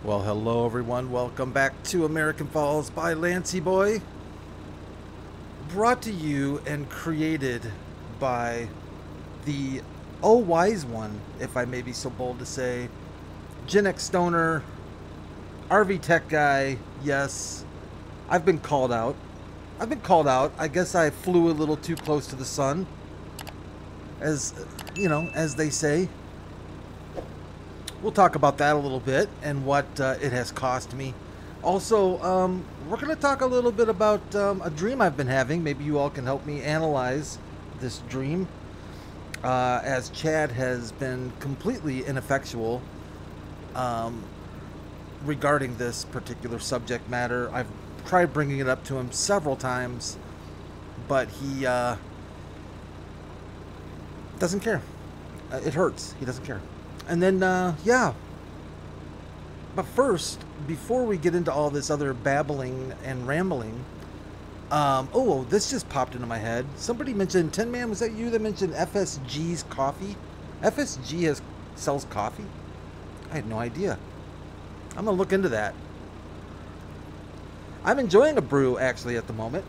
Well, hello everyone. Welcome back to American Falls by Lancyboi. Brought to you and created by the wise one, if I may be so bold to say, Gen X Stoner, RV Tech Guy. Yes, I've been called out. I guess I flew a little too close to the sun, as you know, as they say. We'll talk about that a little bit and what it has cost me. Also, we're going to talk a little bit about a dream I've been having. Maybe you all can help me analyze this dream, as Chad has been completely ineffectual regarding this particular subject matter. I've tried bringing it up to him several times, but he doesn't care. It hurts. He doesn't care. And then, yeah. But first, before we get into all this other babbling and rambling, oh, this just popped into my head. Somebody mentioned, Tin Man, was that you that mentioned FSG's coffee? FSG sells coffee? I had no idea. I'm going to look into that. I'm enjoying a brew, actually, at the moment.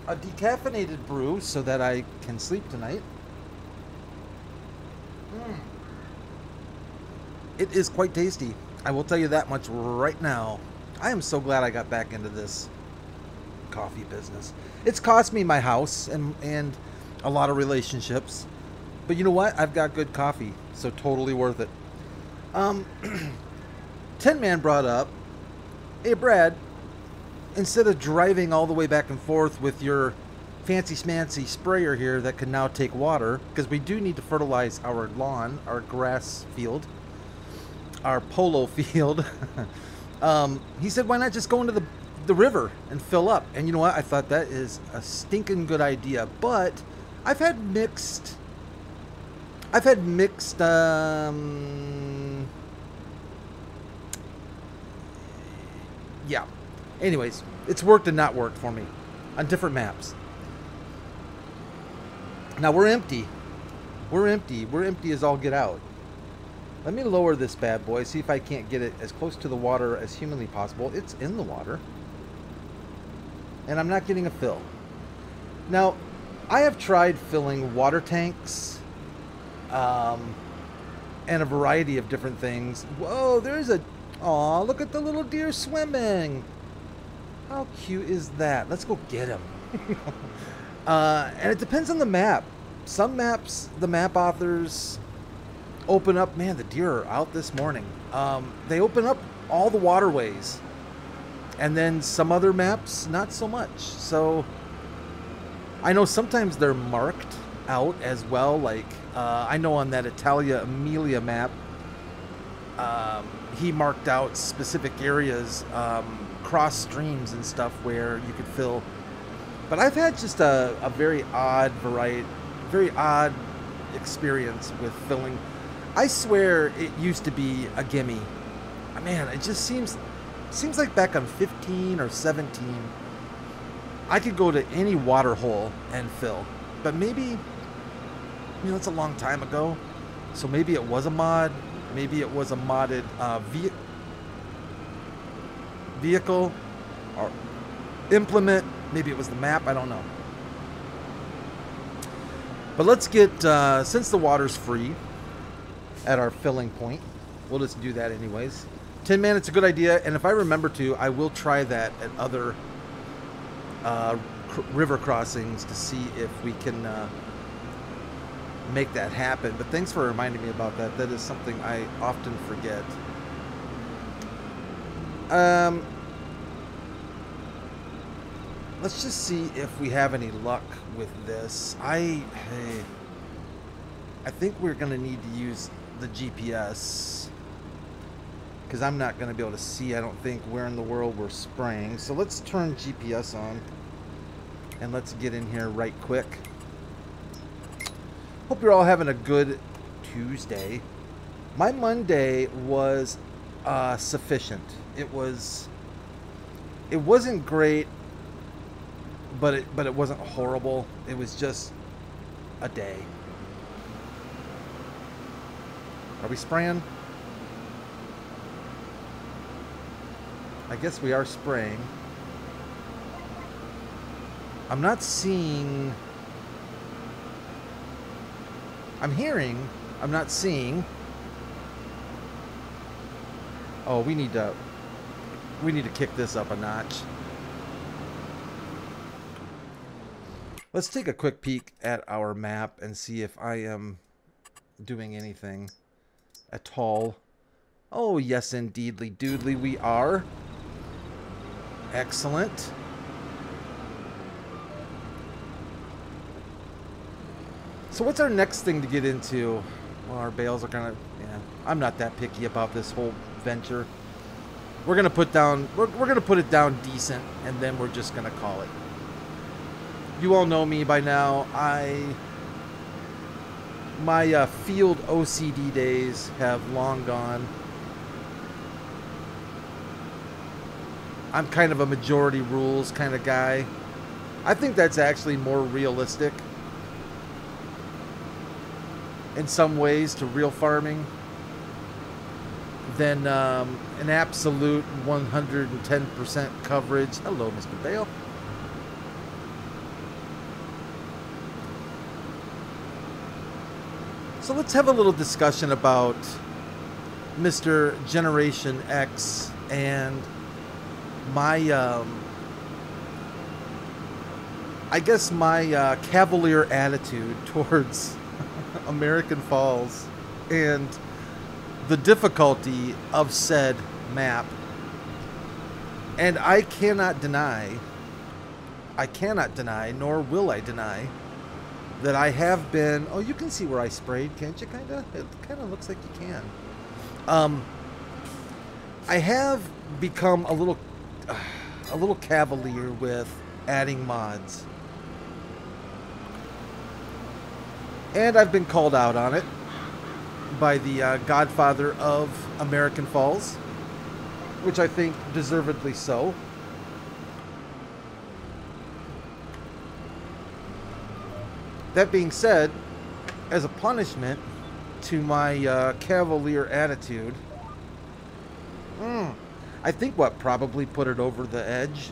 A decaffeinated brew so that I can sleep tonight. It is quite tasty. I will tell you that much right now. I am so glad I got back into this coffee business. It's cost me my house and a lot of relationships. But you know what? I've got good coffee, so totally worth it. Tin Man brought up, hey Brad, instead of driving all the way back and forth with your fancy schmancy sprayer here that can now take water, because we do need to fertilize our lawn, our grass field, our polo field. He said, why not just go into the river and fill up? And you know what? I thought that is a stinking good idea. But I've had mixed yeah. Anyways, it's worked and not worked for me on different maps. Now we're empty. We're empty as all get out. Let me lower this bad boy, see if I can't get it as close to the water as humanly possible. It's in the water. And I'm not getting a fill. Now, I have tried filling water tanks and a variety of different things. Whoa, there's a... Aw, look at the little deer swimming. How cute is that? Let's go get him. And it depends on the map. Some maps, the map authors open up, man, the deer are out this morning. They open up all the waterways. And then some other maps, not so much. So I know sometimes they're marked out as well. Like, I know on that Italia Emilia map, he marked out specific areas, cross streams and stuff where you could fill. But I've had just a very odd variety, very odd experience with filling. I swear it used to be a gimme. Man, it just seems like back on 15 or 17, I could go to any water hole and fill. But maybe, you know, it's a long time ago. So maybe it was a mod. Maybe it was a modded vehicle or implement. Maybe it was the map. I don't know. But let's get, since the water's free at our filling point, we'll just do that anyways. Tin Man, it's a good idea, and if I remember to, I will try that at other river crossings to see if we can make that happen. But thanks for reminding me about that. That is something I often forget. Let's just see if we have any luck with this. I think we're going to need to use the GPS, because I'm not going to be able to see, I don't think, where in the world we're spraying. So let's turn GPS on and let's get in here right quick. Hope you're all having a good Tuesday. My Monday was sufficient. It wasn't great, but it wasn't horrible. It was just a day. Are we spraying? I guess we are spraying. I'm not seeing... I'm hearing. I'm not seeing. Oh, we need to kick this up a notch. Let's take a quick peek at our map and see if I am doing anything at all. Oh, yes, indeedly, doodly, we are. Excellent. So what's our next thing to get into? Well, our bales are kind of, yeah, I'm not that picky about this whole venture. We're gonna put down, we're gonna put it down decent, and then we're just gonna call it. You all know me by now. My field OCD days have long gone. I'm kind of a majority rules kind of guy. I think that's actually more realistic in some ways to real farming than an absolute 110% coverage. Hello, Mr. Bale. So let's have a little discussion about Mr. Generation X and my, I guess my cavalier attitude towards American Falls and the difficulty of said map. And I cannot deny, nor will I deny, that I have been... Oh, you can see where I sprayed, can't you, kind of? It kind of looks like you can. I have become a little cavalier with adding mods. And I've been called out on it by the godfather of American Falls, which I think deservedly so. That being said, as a punishment to my cavalier attitude, I think what probably put it over the edge,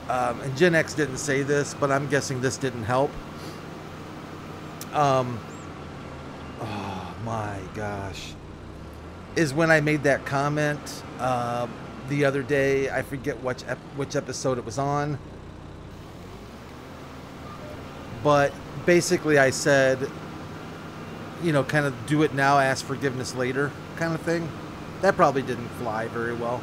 and Gen X didn't say this, but I'm guessing this didn't help. Oh my gosh, is when I made that comment the other day. I forget which episode it was on. But basically I said, you know, kind of do it now, ask forgiveness later kind of thing. That probably didn't fly very well.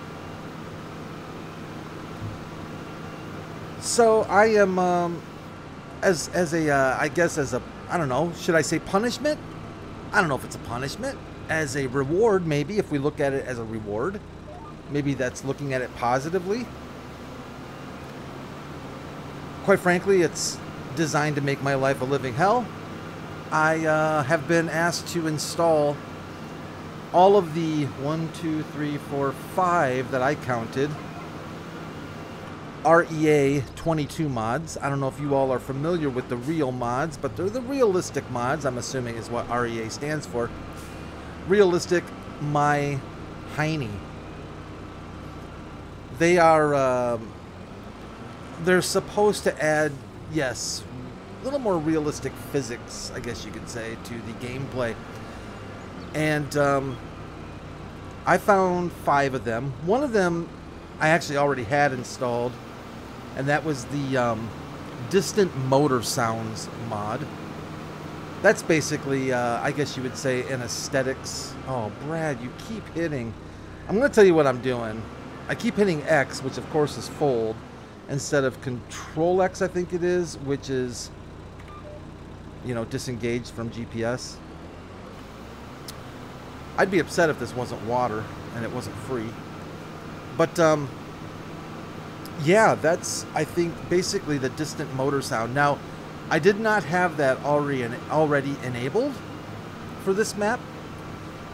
So I am, as a, I guess as a, I don't know, should I say punishment? I don't know if it's a punishment. As a reward, maybe, if we look at it as a reward. Maybe that's looking at it positively. Quite frankly, it's designed to make my life a living hell. I have been asked to install all of the 5 that I counted REA 22 mods. I don't know if you all are familiar with the real mods, but they're the realistic mods, I'm assuming is what REA stands for. Realistic My Heiny. They are they're supposed to add, yes, a little more realistic physics, I guess you could say, to the gameplay. And I found 5 of them. One of them I actually already had installed, and that was the Distant Motor Sounds mod. That's basically, I guess you would say, an aesthetics. Oh, Brad, you keep hitting. I'm going to tell you what I'm doing. I keep hitting X, which of course is fold, instead of Control X, I think it is, which is, you know, disengaged from GPS. I'd be upset if this wasn't water and it wasn't free. But, yeah, that's, I think, basically the distant motor sound. Now, I did not have that already enabled for this map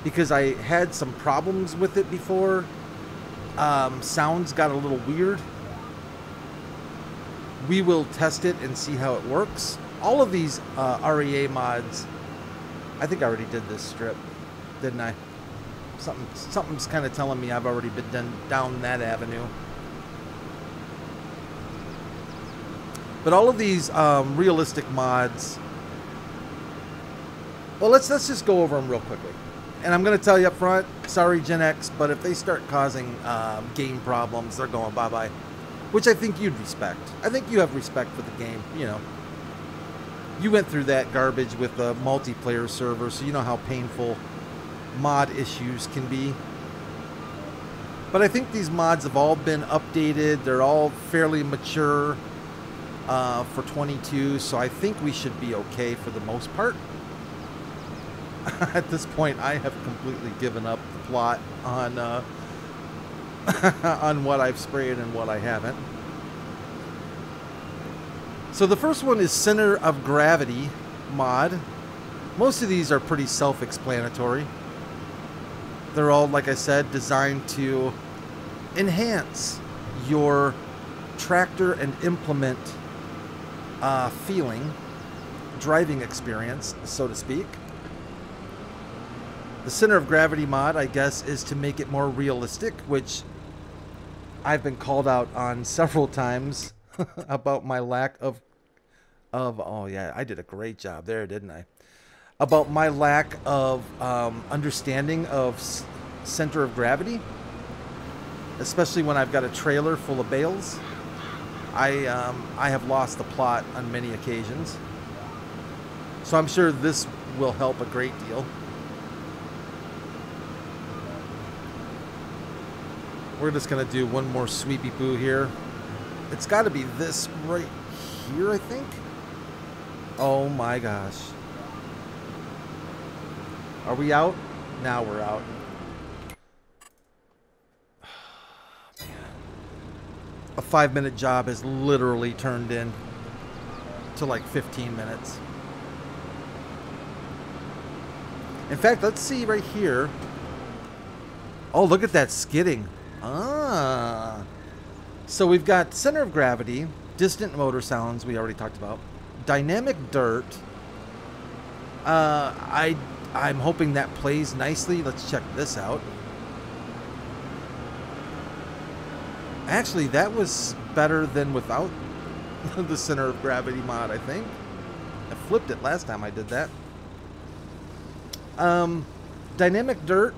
because I had some problems with it before. Sounds got a little weird. We will test it and see how it works. All of these REA mods, I think I already did this strip, didn't I? Something's kind of telling me I've already been down that avenue. But all of these realistic mods, well, let's just go over them real quickly. And I'm going to tell you up front, sorry Gen X, but if they start causing game problems, they're going bye-bye. Which I think you'd respect. I think you have respect for the game, you know. You went through that garbage with the multiplayer server, so you know how painful mod issues can be. But I think these mods have all been updated. They're all fairly mature for 22, so I think we should be okay for the most part. At this point, I have completely given up the plot on on what I've sprayed and what I haven't. So the first one is Center of Gravity mod. Most of these are pretty self-explanatory. They're all, like I said, designed to enhance your tractor and implement feeling, driving experience, so to speak. The Center of Gravity mod, I guess, is to make it more realistic, which I've been called out on several times about my lack of oh yeah, I did a great job there, didn't I? About my lack of understanding of center of gravity, especially when I've got a trailer full of bales. I have lost the plot on many occasions, so I'm sure this will help a great deal. We're just gonna do one more sweepy poo here. It's got to be this right here, I think. Oh my gosh. Are we out? Now we're out. Man. A 5-minute job has literally turned in to like 15 minutes. In fact, let's see right here. Oh, look at that skidding. Ah. So we've got center of gravity, distant motor sounds we already talked about, dynamic dirt. I'm hoping that plays nicely. Let's check this out. Actually, that was better than without the center of gravity mod, I think. I flipped it last time I did that. Dynamic dirt,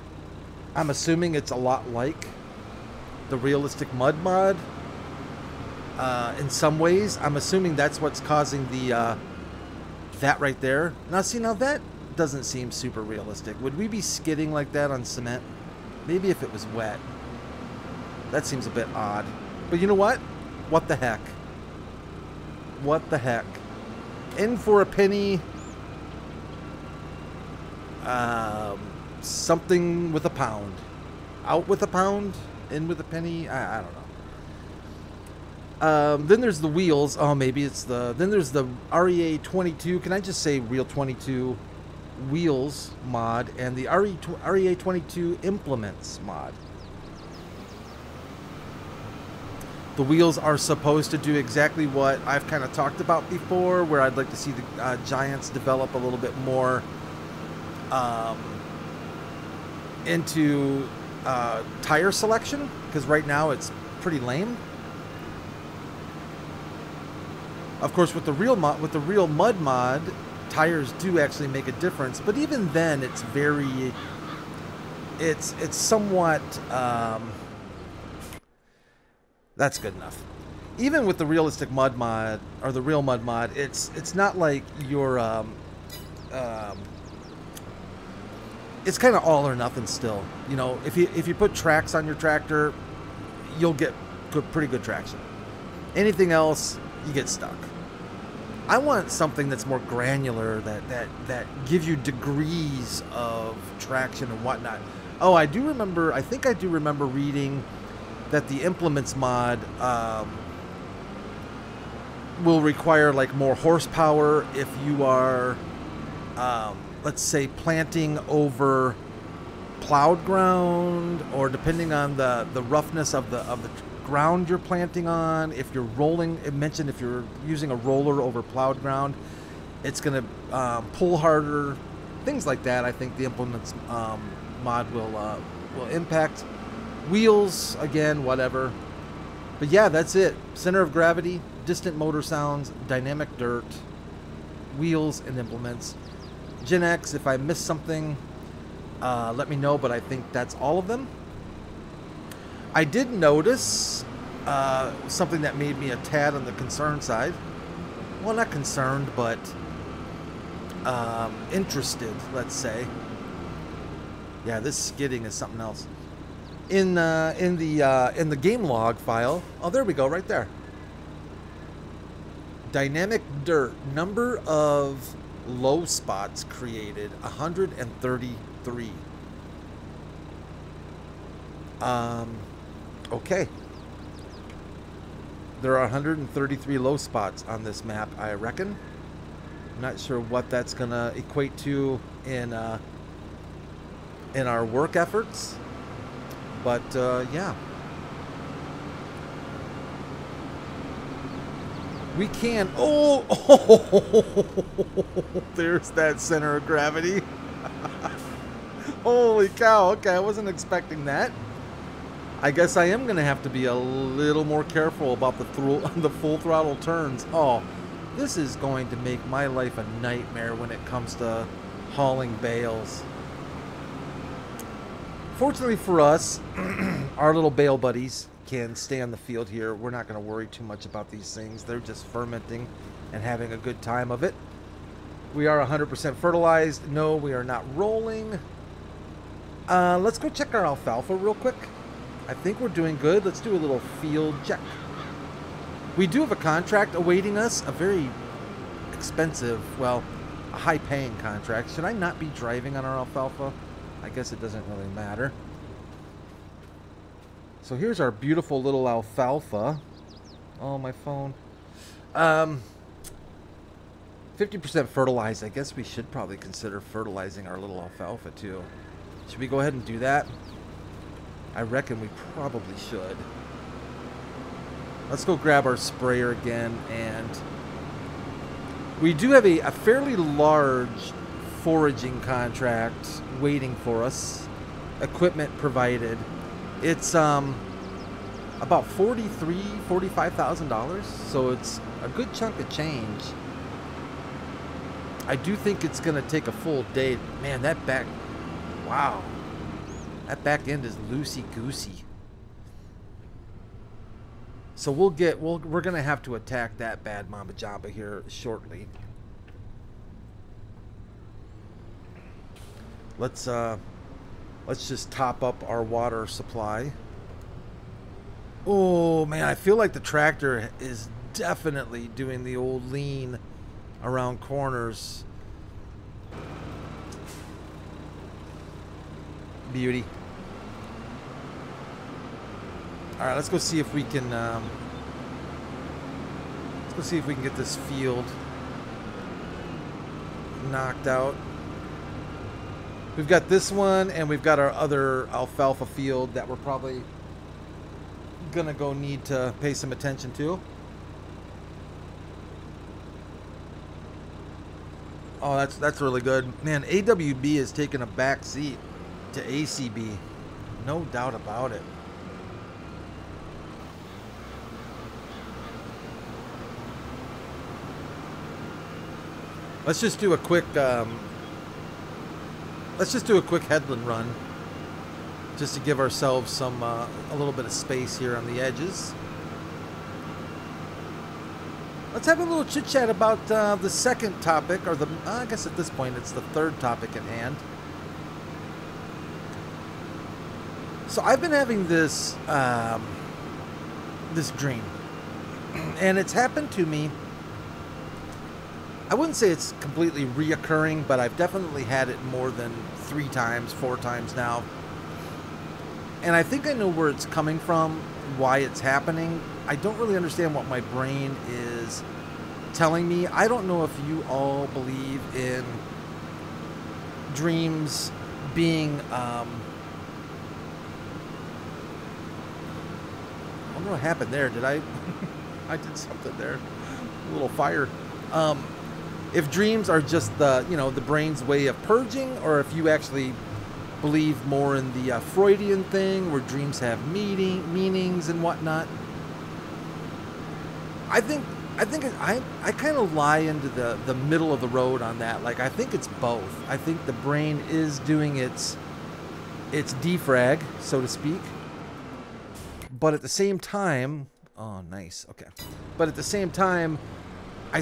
I'm assuming it's a lot like the realistic mud mod. In some ways, I'm assuming that's what's causing the that right there. Now, see, now that doesn't seem super realistic. Would we be skidding like that on cement? Maybe if it was wet. That seems a bit odd. But you know what? What the heck? What the heck? In for a penny. Something with a pound. Out with a pound. In with a penny. I don't know. Then there's the wheels. Oh, maybe it's the... Then there's the REA 22. Can I just say Real 22 wheels mod and the REA 22 implements mod. The wheels are supposed to do exactly what I've kind of talked about before, where I'd like to see the Giants develop a little bit more into tire selection, because right now it's pretty lame. Of course, with the real mud mod, tires do actually make a difference, but even then, it's very, it's somewhat. That's good enough. Even with the realistic mud mod or the real mud mod, it's not like your it's kind of all or nothing still. You know, if you put tracks on your tractor, you'll get pretty good traction. Anything else, you get stuck. I want something that's more granular, that gives you degrees of traction and whatnot. Oh, I do remember. I think I do remember reading that the implements mod will require like more horsepower if you are, let's say, planting over plowed ground, or depending on the roughness of the ground you're planting on. If you're rolling, it mentioned if you're using a roller over plowed ground, it's going to pull harder. Things like that. I think the implements mod will impact. Wheels, again, whatever. But yeah, that's it. Center of gravity, distant motor sounds, dynamic dirt, wheels, and implements. Gen X, if I missed something, let me know, but I think that's all of them. I did notice something that made me a tad on the concerned side. Well, not concerned, but interested, let's say. Yeah, this skidding is something else. In the game log file, oh, there we go, right there. Dynamic dirt, number of low spots created, 133. Okay. There are 133 low spots on this map, I reckon. I'm not sure what that's gonna equate to in our work efforts, but yeah. We can. Oh, there's that center of gravity. Holy cow. Okay, I wasn't expecting that. I guess I am going to have to be a little more careful about the full throttle turns. Oh, this is going to make my life a nightmare when it comes to hauling bales. Fortunately for us, our little bale buddies can stay on the field here. We're not going to worry too much about these things. They're just fermenting and having a good time of it. We are 100% fertilized. No, we are not rolling. Let's go check our alfalfa real quick. I think we're doing good. Let's do a little field check. We do have a contract awaiting us, a very expensive, well, a high-paying contract. Should I not be driving on our alfalfa? I guess it doesn't really matter. So here's our beautiful little alfalfa. Oh, my phone. 50% fertilized. I guess we should probably consider fertilizing our little alfalfa too. Should we go ahead and do that? I reckon we probably should. Let's go grab our sprayer again, and we do have a fairly large foraging contract waiting for us. Equipment provided. It's about $45,000, so it's a good chunk of change. I do think it's gonna take a full day. Man, that back, wow, that back end is loosey goosey. So we're gonna have to attack that bad mamba jamba here shortly. Let's just top up our water supply. Oh man, I feel like the tractor is definitely doing the old lean around corners. Beauty. All right, let's go see if we can. Let's go see if we can get this field knocked out. We've got this one, and we've got our other alfalfa field that we're probably gonna go need to pay some attention to. Oh, that's really good. Man, AWB is taking a back seat to ACB. No doubt about it. Let's just do a quick headland run, just to give ourselves some a little bit of space here on the edges. Let's have a little chit chat about the second topic, or I guess at this point it's the third topic at hand. So I've been having this this dream, and it's happened to me. I wouldn't say it's completely reoccurring, but I've definitely had it more than 3 times, 4 times now. And I think I know where it's coming from, why it's happening. I don't really understand what my brain is telling me. I don't know if you all believe in dreams being, I don't know what happened there. Did I did something there. A little fire. If dreams are just the, the brain's way of purging, or if you actually believe more in the Freudian thing where dreams have meanings and whatnot. I kind of lie into the middle of the road on that. Like, I think it's both. I think the brain is doing its defrag, so to speak. But at the same time, oh, nice. Okay. But at the same time, I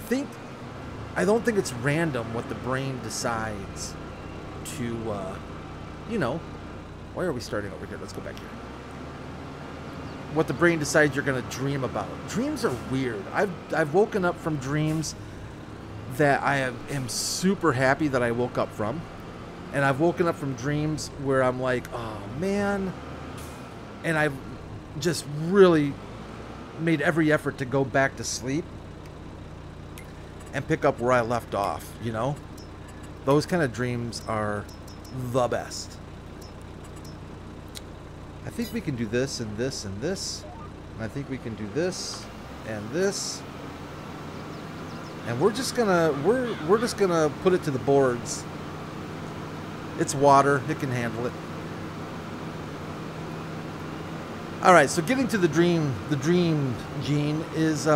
don't think it's random what the brain decides to, you know, why are we starting over here? Let's go back here. What the brain decides you're going to dream about. Dreams are weird. I've woken up from dreams that I am super happy that I woke up from. And I've woken up from dreams where I'm like, oh, man. And I've just really made every effort to go back to sleep and pick up where I left off, you know? Those kind of dreams are the best. I think we can do this and this and this. And I think we can do this and this. And we're just gonna put it to the boards. It's water, it can handle it. All right, so getting to the dream gene is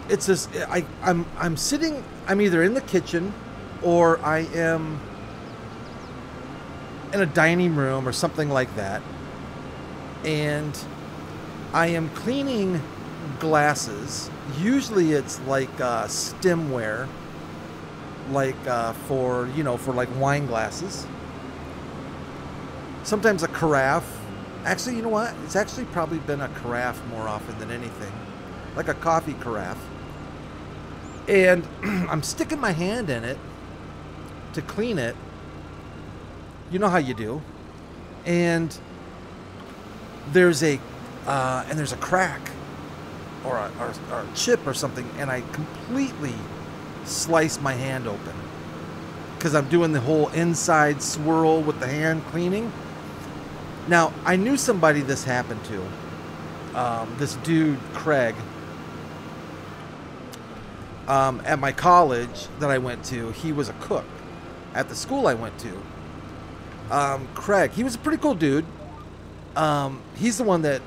it's just I'm sitting, I'm either in the kitchen or I am in a dining room or something like that, and I am cleaning glasses. Usually it's like stemware, like for, you know, for like wine glasses. Sometimes a carafe. Actually, you know what? It's actually probably been a carafe more often than anything, like a coffee carafe. And I'm sticking my hand in it to clean it. You know how you do. And there's a crack or a chip or something, and I completely slice my hand open because I'm doing the whole inside swirl with the hand cleaning. Now, I knew somebody this happened to. This dude, Craig, at my college that I went to, he was a cook at the school I went to. Craig, he was a pretty cool dude. He's the one that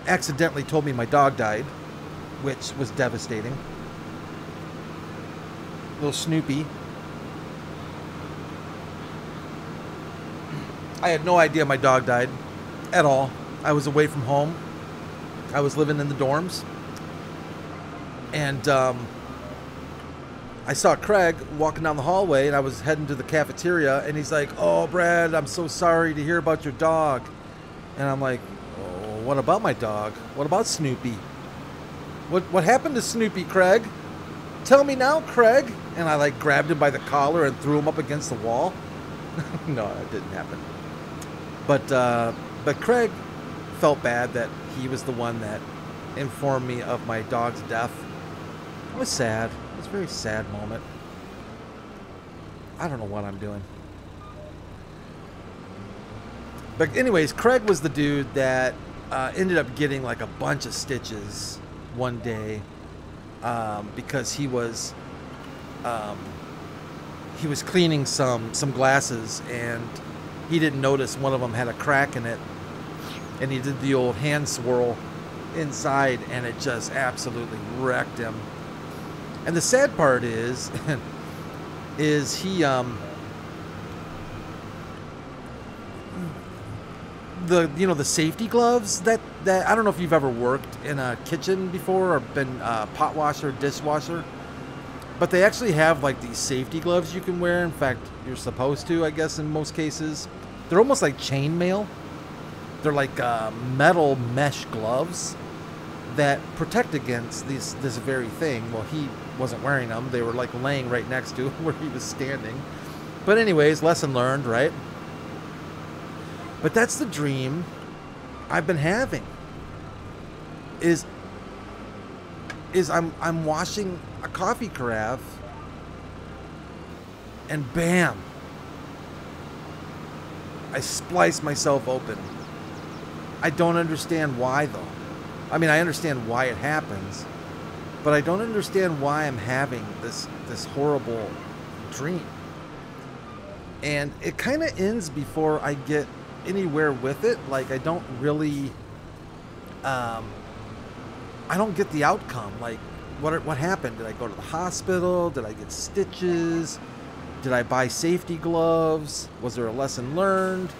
accidentally told me my dog died, which was devastating. Little Snoopy. I had no idea my dog died at all. I was away from home. I was living in the dorms. And I saw Craig walking down the hallway, and I was heading to the cafeteria, and he's like, "Oh, Brad, I'm so sorry to hear about your dog." And I'm like, "Oh, what about my dog? What about Snoopy? What happened to Snoopy, Craig? Tell me now, Craig." And I like grabbed him by the collar and threw him up against the wall. No, that didn't happen. But Craig felt bad that he was the one that informed me of my dog's death. It was sad. It was a very sad moment. I don't know what I'm doing. But anyways, Craig was the dude that ended up getting like a bunch of stitches one day because he was cleaning some glasses, and he didn't notice one of them had a crack in it, and he did the old hand swirl inside, and it just absolutely wrecked him. And the sad part is he the safety gloves that I don't know if you've ever worked in a kitchen before or been a pot washer, dishwasher, but they actually have like these safety gloves you can wear. In fact, you're supposed to, I guess, in most cases. They're almost like chainmail. They're like metal mesh gloves that protect against this very thing. Well, he wasn't wearing them. They were like laying right next to where he was standing. But anyways, lesson learned, right? But that's the dream I've been having. Is I'm washing a coffee carafe, and bam, I splice myself open. I don't understand why though. I mean, I understand why it happens, But I don't understand why I'm having this horrible dream. And it kind of ends before I get anywhere with it. Like, I don't really, I don't get the outcome. Like, what happened? Did I go to the hospital? Did I get stitches? Did I buy safety gloves? Was there a lesson learned?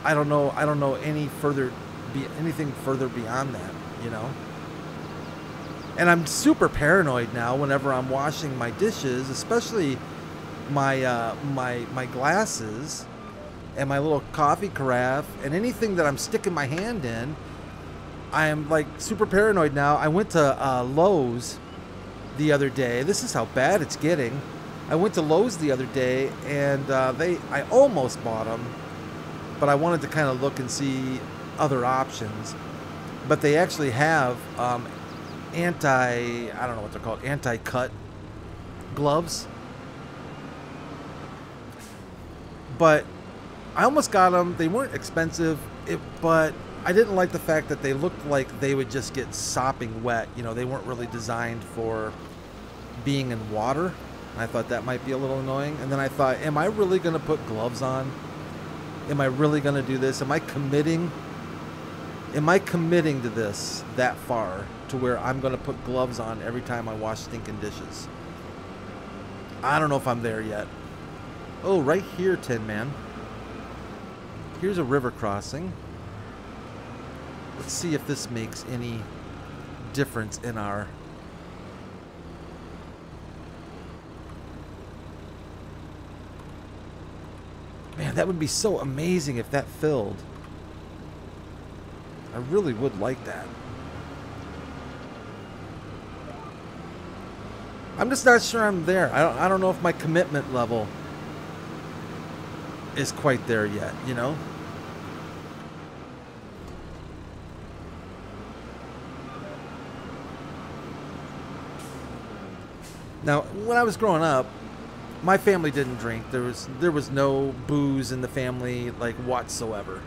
I don't know. I don't know anything further beyond that, you know? And I'm super paranoid now whenever I'm washing my dishes, especially my my glasses and my little coffee carafe and anything that I'm sticking my hand in. I am like super paranoid now. I went to Lowe's the other day. This is how bad it's getting. I went to Lowe's the other day and I almost bought them, but I wanted to kind of look and see other options. But they actually have I don't know what they're called, anti-cut gloves. But I almost got them. They weren't expensive, but I didn't like the fact that they looked like they would just get sopping wet. You know, they weren't really designed for being in water. I thought that might be a little annoying. And then I thought, am I really going to put gloves on? Am I really going to do this? Am I committing to this that far to where I'm going to put gloves on every time I wash stinking dishes? I don't know if I'm there yet. Oh, right here, Tin Man. Here's a river crossing. Let's see if this makes any difference in our... Man, that would be so amazing if that filled. I really would like that. I'm just not sure I'm there. I don't know if my commitment level is quite there yet, you know? Now, when I was growing up, my family didn't drink. There was no booze in the family, like, whatsoever.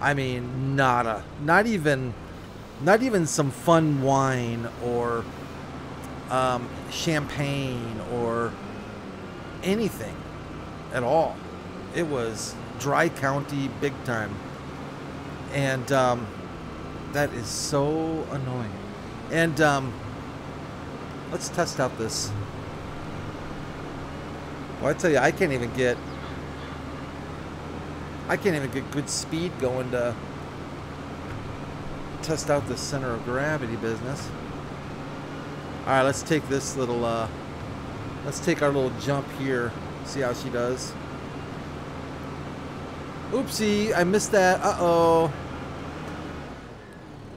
I mean, nada. Not even some fun wine or champagne or anything at all. It was dry county big time. And that is so annoying. And let's test out this. Well, I tell you, I can't even get good speed going to test out the center of gravity business. All right, let's take this little let's take our little jump here. See how she does. Oopsie, I missed that. Uh-oh.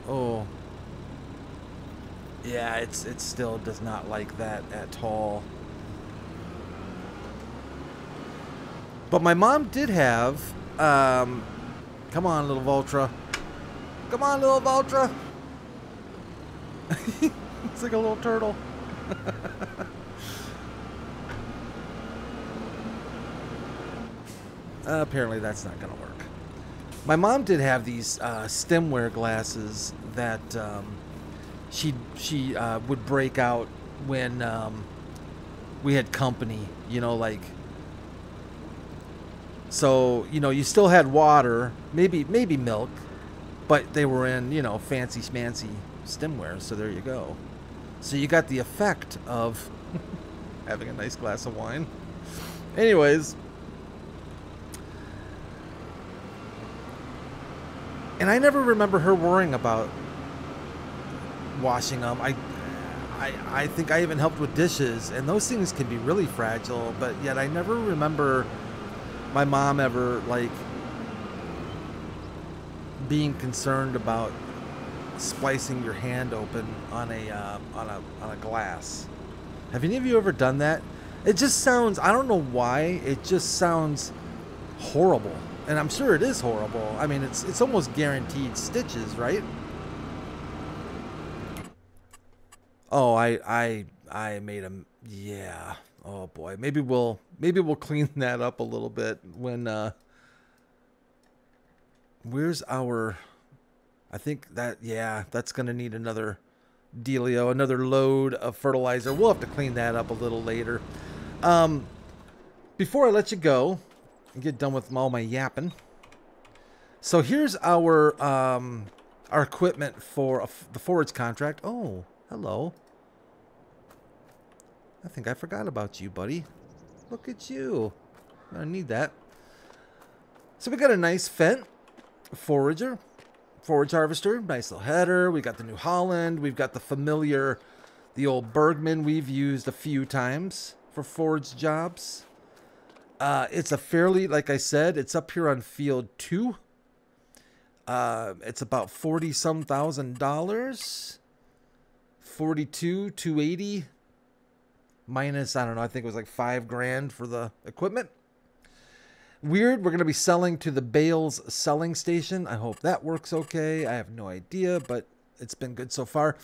Oh. Yeah, it still does not like that at all. But my mom did have, come on, little Vultra. Come on, little Vultra. It's like a little turtle. Apparently that's not going to work. My mom did have these stemware glasses that she would break out when we had company, you know, like... So, you know, you still had water, maybe milk, but they were in, you know, fancy schmancy stemware, so there you go. So you got the effect of having a nice glass of wine. Anyways. And I never remember her worrying about washing them. I think I even helped with dishes, and those things can be really fragile, but yet I never remember my mom ever, like, being concerned about splicing your hand open on a glass. Have any of you ever done that? It just sounds, I don't know why, it just sounds horrible. And I'm sure it is horrible. I mean, it's almost guaranteed stitches, right? Oh, I made a, yeah. Oh boy, maybe we'll clean that up a little bit when where's our, I think that, yeah, that's gonna need another dealio, another load of fertilizer. We'll have to clean that up a little later. Before I let you go and get done with all my yapping, so here's our equipment for the forage contract. Oh, hello. I think I forgot about you, buddy. Look at you. I need that. So we got a nice Fent forage harvester, nice little header. We got the New Holland. We've got the familiar, the old Bergman we've used a few times for forage jobs. It's a fairly, like I said, it's up here on field 2. It's about $40-some thousand. 42,280 minus, I don't know, I think it was like $5,000 for the equipment. Weird, we're going to be selling to the Bales selling station. I hope that works okay. I have no idea, but it's been good so far.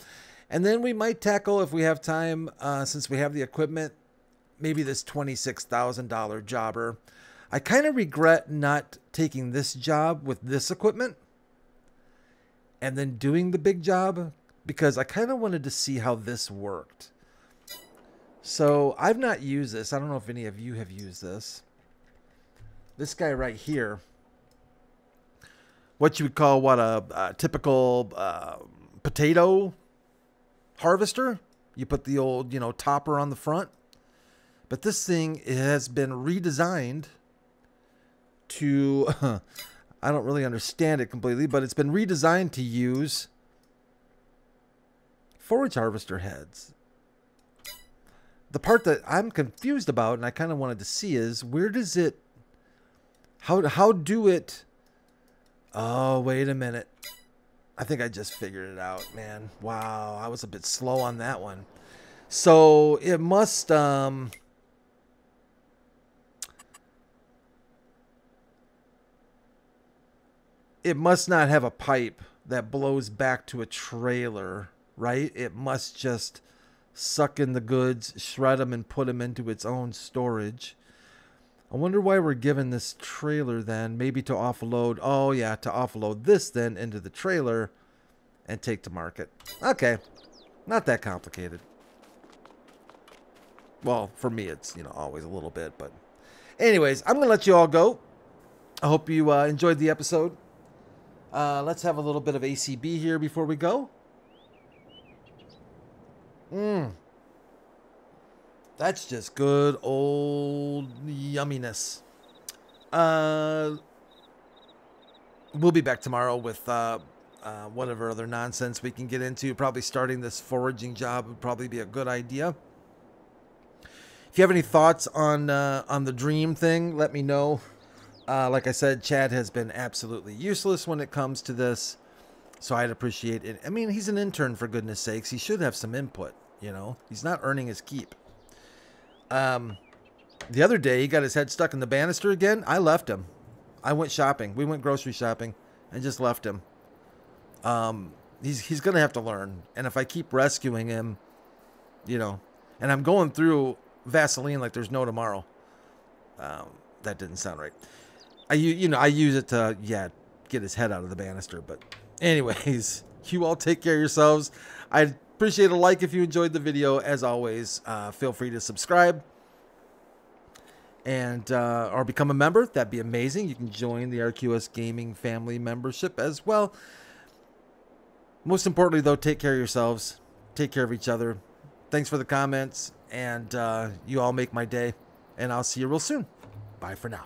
And then we might tackle, if we have time, since we have the equipment, maybe this $26,000 jobber. I kind of regret not taking this job with this equipment and then doing the big job, because I kind of wanted to see how this worked. So I've not used this. I don't know if any of you have used this. This guy right here, what you would call what a typical potato harvester. You put the old, you know, topper on the front. But this thing has been redesigned to, I don't really understand it completely, but it's been redesigned to use forage harvester heads. The part that I'm confused about and I kind of wanted to see is, where does it, how do it, oh, wait a minute. I think I just figured it out, man. Wow, I was a bit slow on that one. So it must, it must not have a pipe that blows back to a trailer, right? It must just suck in the goods, shred them, and put them into its own storage. I wonder why we're given this trailer then. Maybe to offload. Oh, yeah, to offload this then into the trailer and take to market. Okay. Not that complicated. Well, for me, it's, you know, always a little bit. But anyways, I'm going to let you all go. I hope you enjoyed the episode. Let's have a little bit of ACB here before we go. That's just good old yumminess. We'll be back tomorrow with whatever other nonsense we can get into. Probably starting this foraging job would probably be a good idea. If you have any thoughts on the dream thing, let me know. Like I said, Chad has been absolutely useless when it comes to this, so I'd appreciate it. I mean, he's an intern, for goodness sakes. He should have some input, you know. He's not earning his keep. The other day, he got his head stuck in the banister again. I left him. I went shopping. We went grocery shopping and just left him. He's going to have to learn. And if I keep rescuing him, you know, and I'm going through Vaseline like there's no tomorrow. That didn't sound right. I use it to, yeah, get his head out of the banister. But anyways, you all take care of yourselves. I'd appreciate a like if you enjoyed the video. As always, feel free to subscribe and or become a member. That'd be amazing. You can join the RQS Gaming family membership as well. Most importantly, though, take care of yourselves. Take care of each other. Thanks for the comments, and you all make my day. And I'll see you real soon. Bye for now.